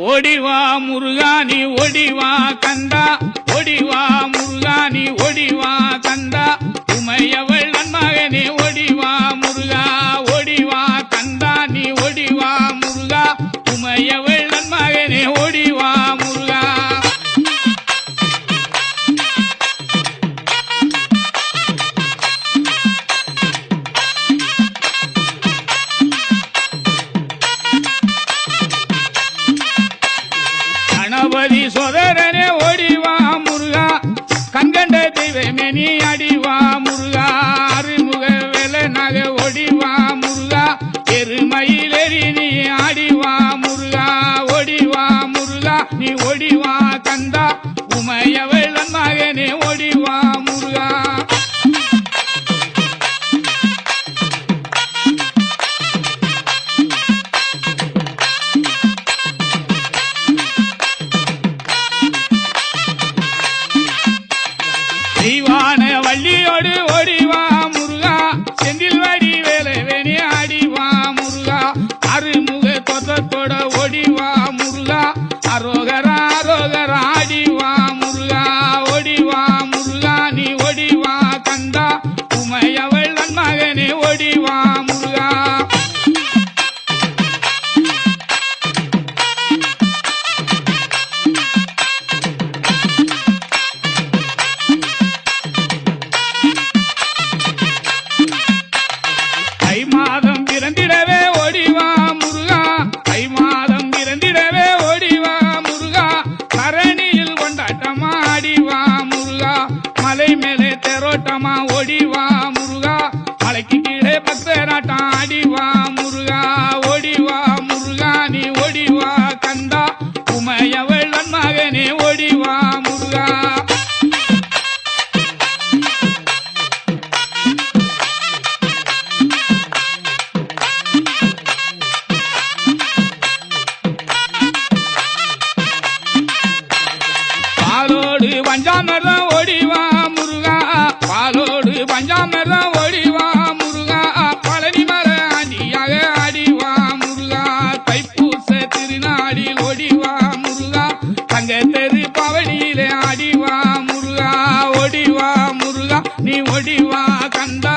ஓடிவா முருகா நீ ஓடிவா கந்தா, ஓடிவா முருகா நீ ஓடிவா கந்தா, உமையவள் நன்மகனே ஓடிவா முருகா, ஓடிவா கந்தா நீ ஓடிவா முருகா, உமையவள் நன்மகனே ஓடிவா முருகா. கணபதி சோதரனே ஓடிவா முருகா, கண்கண்ட தெய்வமே நீ அடிவா முருகா, அருமுக வேலனாக ஓடிவா முருகா, எருமயிலேறி நீ ஆடிவா முருகா, ஓடிவா முருகா நீ ஓடிவா கந்தா, உமையவள் நன்மகனே ஓடிவா முருகா. தெய்வான வள்ளியோடு ஓடிவா முருகா, செந்தில் வடி வேலவேணி ஆடிவா முருகா, அருமுக தோற்றத்தோட ஓடிவா முருகா, அரோகரா அரோகரா ஆடிவா முருகா, ஓடிவா முருகா நீ ஓடிவா கந்தா, உமையவள் நன்மகனே ஓடிவா முருகா. தை மாதம் பிறந்திடவே ஓடிவா முருகா, தை மாதம் பிறந்திடவே ஓடிவா முருகா, கரணியில் கொண்டாட்டமா ஆடிவா முருகா, மலை மேலே தேரோட்டமா ஓடிவா முருகா, மலைக்கு கீழே பக்தராட்டம் ஆடிவா முருகா, ஓடிவா முருகா நீ ஓடிவா கந்தா, உமையவள் நன்மகனே ஓடிவா முருகா. பாலோடு பஞ்சாமிர்தம் ஓடிவா முருகா, பாலோடு பஞ்சாமிர்தம் ஓடிவா முருகா, பழனி மர ஆண்டியாக ஆடிவா முருகா, தைப்பூச திருநாடில் ஓடிவா முருகா, தங்க தெரு பவனியிலே ஆடிவா முருகா, ஓடிவா முருகா நீ ஓடிவா கந்தா,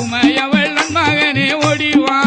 உமையவள் நன்மகனே ஓடிவா